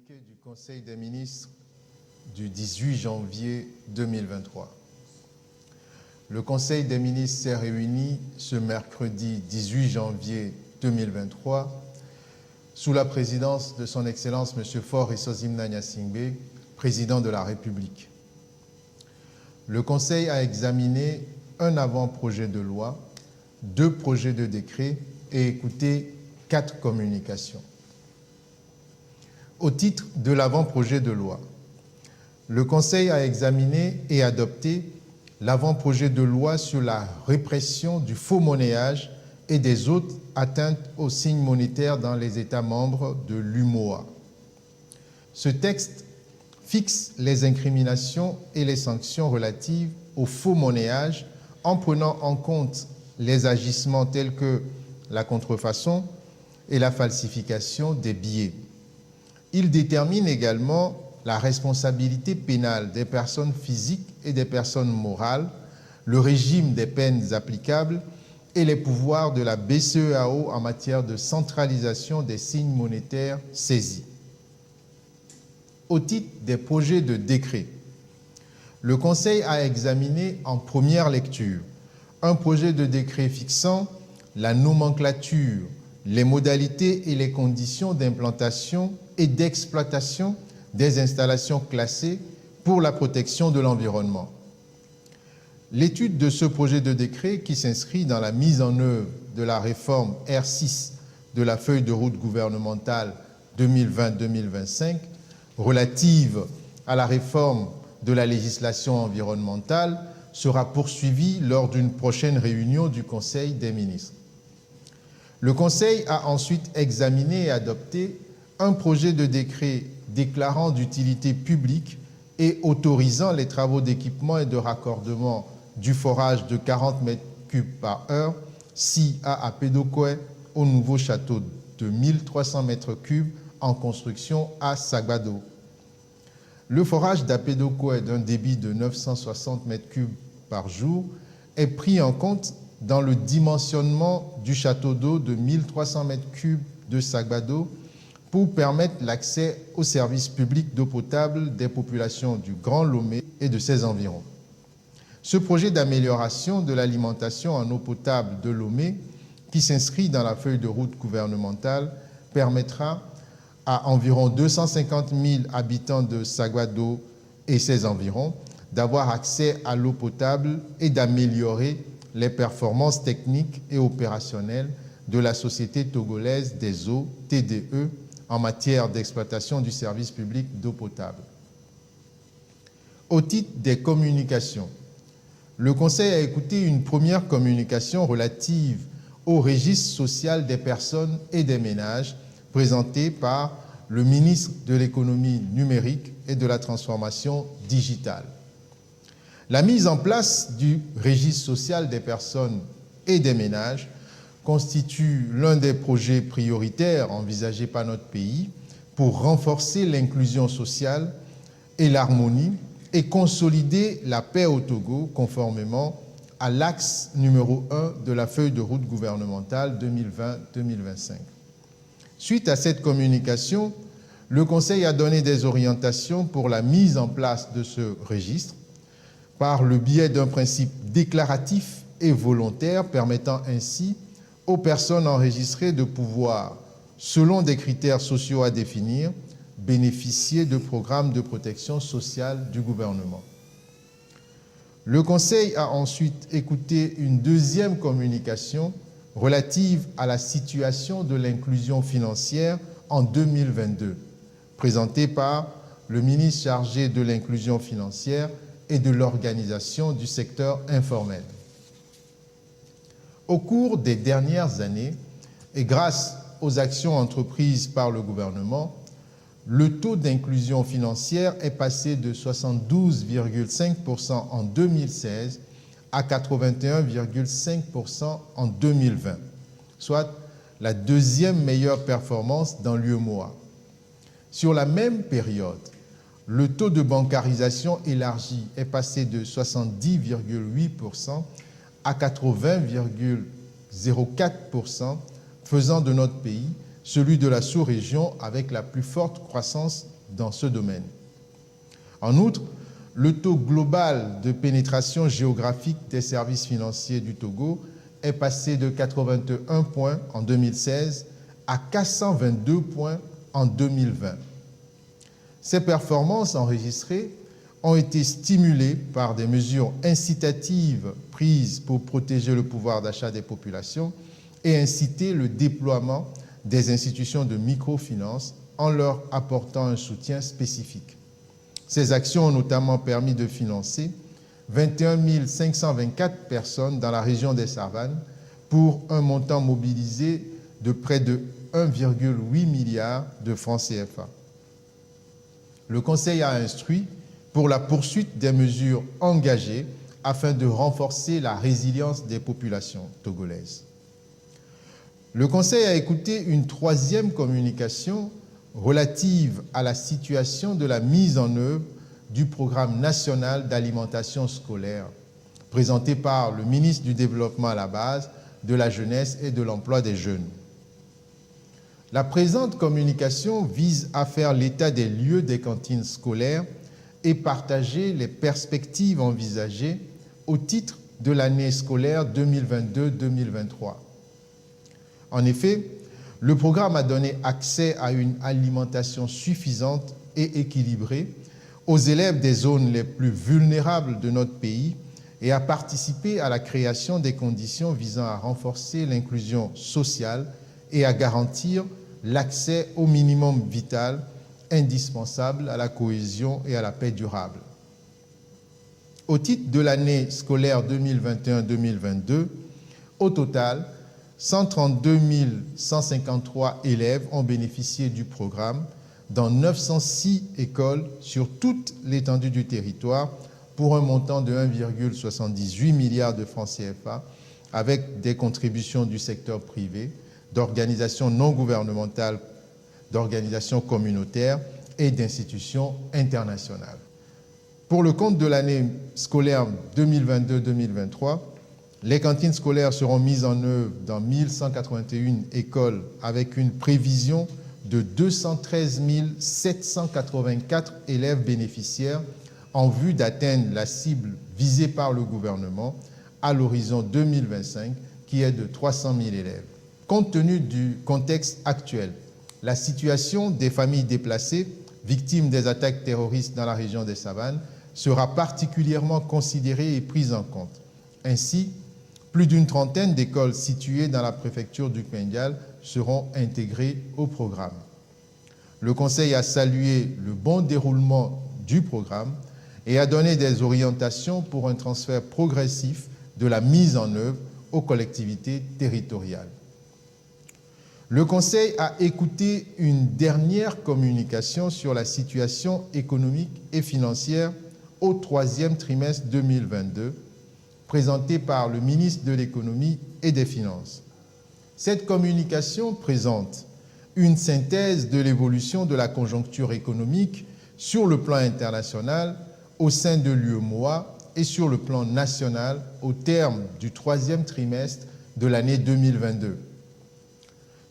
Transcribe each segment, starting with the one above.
communiqué du Conseil des ministres du 18 janvier 2023. Le Conseil des ministres s'est réuni ce mercredi 18 janvier 2023 sous la présidence de son Excellence M. Faure Essosimna Gnassingbé, président de la République. Le Conseil a examiné un avant-projet de loi, 2 projets de décret et écouté 4 communications. Au titre de l'avant-projet de loi, le Conseil a examiné et adopté l'avant-projet de loi sur la répression du faux-monnayage et des autres atteintes aux signes monétaires dans les États membres de l'UMOA. Ce texte fixe les incriminations et les sanctions relatives au faux-monnayage en prenant en compte les agissements tels que la contrefaçon et la falsification des billets. Il détermine également la responsabilité pénale des personnes physiques et des personnes morales, le régime des peines applicables et les pouvoirs de la BCEAO en matière de centralisation des signes monétaires saisis. Au titre des projets de décret, le Conseil a examiné en première lecture un projet de décret fixant la nomenclature, les modalités et les conditions d'implantation et d'exploitation des installations classées pour la protection de l'environnement. L'étude de ce projet de décret, qui s'inscrit dans la mise en œuvre de la réforme R6 de la feuille de route gouvernementale 2020-2025, relative à la réforme de la législation environnementale, sera poursuivie lors d'une prochaine réunion du Conseil des ministres. Le Conseil a ensuite examiné et adopté un projet de décret déclarant d'utilité publique et autorisant les travaux d'équipement et de raccordement du forage de 40 m3 par heure, si à Apédokoé, au nouveau château de 1300 m3 en construction à Sagbado. Le forage d'Apédokoé d'un débit de 960 m3 par jour est pris en compte dans le dimensionnement du château d'eau de 1300 m3 de Sagbado pour permettre l'accès aux services publics d'eau potable des populations du Grand Lomé et de ses environs. Ce projet d'amélioration de l'alimentation en eau potable de Lomé, qui s'inscrit dans la feuille de route gouvernementale, permettra à environ 250 000 habitants de Sagbado et ses environs d'avoir accès à l'eau potable et d'améliorer les performances techniques et opérationnelles de la Société togolaise des eaux, TDE, en matière d'exploitation du service public d'eau potable. Au titre des communications, le Conseil a écouté une première communication relative au registre social des personnes et des ménages présentée par le ministre de l'Économie numérique et de la transformation digitale. La mise en place du registre social des personnes et des ménages constitue l'un des projets prioritaires envisagés par notre pays pour renforcer l'inclusion sociale et l'harmonie et consolider la paix au Togo conformément à l'axe numéro 1 de la feuille de route gouvernementale 2020-2025. Suite à cette communication, le Conseil a donné des orientations pour la mise en place de ce registre par le biais d'un principe déclaratif et volontaire permettant ainsi aux personnes enregistrées de pouvoir, selon des critères sociaux à définir, bénéficier de programmes de protection sociale du gouvernement. Le Conseil a ensuite écouté une deuxième communication relative à la situation de l'inclusion financière en 2022, présentée par le ministre chargé de l'inclusion financière et de l'organisation du secteur informel. Au cours des dernières années, et grâce aux actions entreprises par le gouvernement, le taux d'inclusion financière est passé de 72,5% en 2016 à 81,5% en 2020, soit la deuxième meilleure performance dans l'UEMOA. Sur la même période, le taux de bancarisation élargi est passé de 70,8% à 80,04%, faisant de notre pays celui de la sous-région avec la plus forte croissance dans ce domaine. En outre, le taux global de pénétration géographique des services financiers du Togo est passé de 81 points en 2016 à 422 points en 2020. Ces performances enregistrées ont été stimulées par des mesures incitatives prises pour protéger le pouvoir d'achat des populations et inciter le déploiement des institutions de microfinance en leur apportant un soutien spécifique. Ces actions ont notamment permis de financer 21 524 personnes dans la région des Savanes pour un montant mobilisé de près de 1,8 milliard de francs CFA. Le Conseil a instruit pour la poursuite des mesures engagées afin de renforcer la résilience des populations togolaises. Le Conseil a écouté une troisième communication relative à la situation de la mise en œuvre du programme national d'alimentation scolaire, présenté par le ministre du Développement à la base, de la jeunesse et de l'emploi des jeunes. La présente communication vise à faire l'état des lieux des cantines scolaires et partager les perspectives envisagées au titre de l'année scolaire 2022-2023. En effet, le programme a donné accès à une alimentation suffisante et équilibrée aux élèves des zones les plus vulnérables de notre pays et a participé à la création des conditions visant à renforcer l'inclusion sociale et à garantir l'accès au minimum vital indispensable à la cohésion et à la paix durable. Au titre de l'année scolaire 2021-2022, au total, 132 153 élèves ont bénéficié du programme dans 906 écoles sur toute l'étendue du territoire pour un montant de 1,78 milliard de francs CFA avec des contributions du secteur privé, d'organisations non gouvernementales, d'organisations communautaires et d'institutions internationales. Pour le compte de l'année scolaire 2022-2023, les cantines scolaires seront mises en œuvre dans 1181 écoles avec une prévision de 213 784 élèves bénéficiaires en vue d'atteindre la cible visée par le gouvernement à l'horizon 2025 qui est de 300 000 élèves. Compte tenu du contexte actuel, la situation des familles déplacées, victimes des attaques terroristes dans la région des Savanes, sera particulièrement considérée et prise en compte. Ainsi, plus d'une trentaine d'écoles situées dans la préfecture du Kpendial seront intégrées au programme. Le Conseil a salué le bon déroulement du programme et a donné des orientations pour un transfert progressif de la mise en œuvre aux collectivités territoriales. Le Conseil a écouté une dernière communication sur la situation économique et financière au troisième trimestre 2022, présentée par le ministre de l'Économie et des Finances. Cette communication présente une synthèse de l'évolution de la conjoncture économique sur le plan international au sein de l'UEMOA et sur le plan national au terme du troisième trimestre de l'année 2022.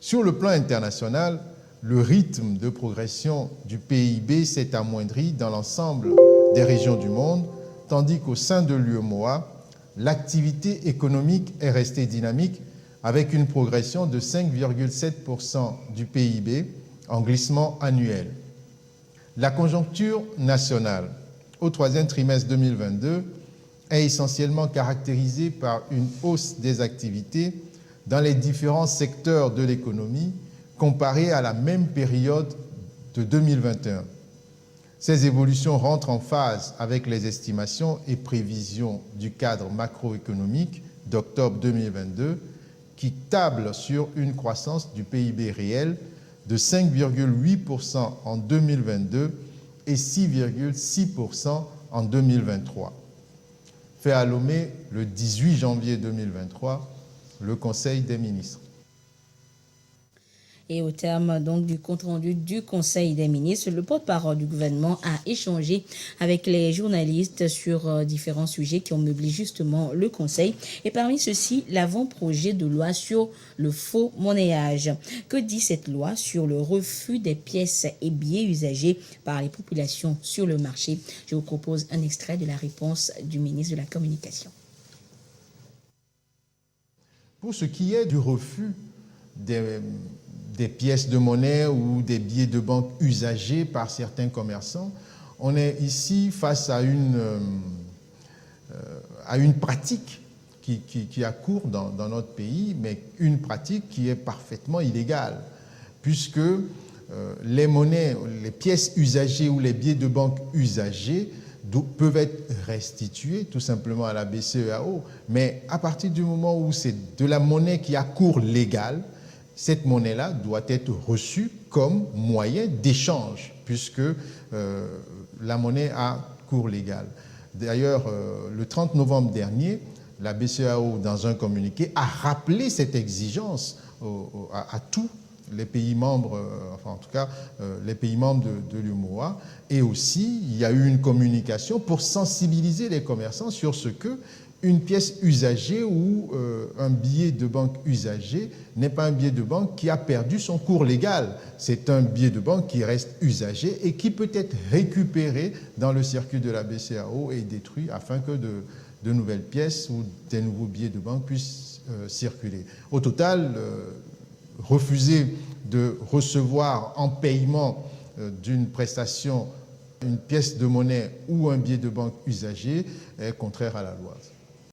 Sur le plan international, le rythme de progression du PIB s'est amoindri dans l'ensemble des régions du monde, tandis qu'au sein de l'UEMOA, l'activité économique est restée dynamique avec une progression de 5,7% du PIB en glissement annuel. La conjoncture nationale au troisième trimestre 2022 est essentiellement caractérisée par une hausse des activités dans les différents secteurs de l'économie comparée à la même période de 2021. Ces évolutions rentrent en phase avec les estimations et prévisions du cadre macroéconomique d'octobre 2022 qui table sur une croissance du PIB réel de 5,8% en 2022 et 6,6% en 2023. Fait à Lomé le 18 janvier 2023, le Conseil des ministres. Et au terme donc du compte-rendu du Conseil des ministres, le porte-parole du gouvernement a échangé avec les journalistes sur différents sujets qui ont meublé justement le Conseil. Et parmi ceux-ci, l'avant-projet de loi sur le faux monnayage. Que dit cette loi sur le refus des pièces et billets usagés par les populations sur le marché? Je vous propose un extrait de la réponse du ministre de la Communication. Pour ce qui est du refus des pièces de monnaie ou des billets de banque usagés par certains commerçants, on est ici face à une pratique qui a cours dans notre pays, mais une pratique qui est parfaitement illégale, puisque les monnaies, les pièces usagées ou les billets de banque usagés peuvent être restitués tout simplement à la BCEAO, mais à partir du moment où c'est de la monnaie qui a cours légal, cette monnaie-là doit être reçue comme moyen d'échange, puisque la monnaie a cours légal. D'ailleurs, le 30 novembre dernier, la BCEAO, dans un communiqué, a rappelé cette exigence à tous les pays membres, enfin en tout cas les pays membres de l'UMOA, et aussi il y a eu une communication pour sensibiliser les commerçants sur ce que une pièce usagée ou un billet de banque usagé n'est pas un billet de banque qui a perdu son cours légal. C'est un billet de banque qui reste usagé et qui peut être récupéré dans le circuit de la BCEAO et détruit afin que de nouvelles pièces ou des nouveaux billets de banque puissent circuler. Au total, refuser de recevoir en paiement d'une prestation une pièce de monnaie ou un billet de banque usagé est contraire à la loi.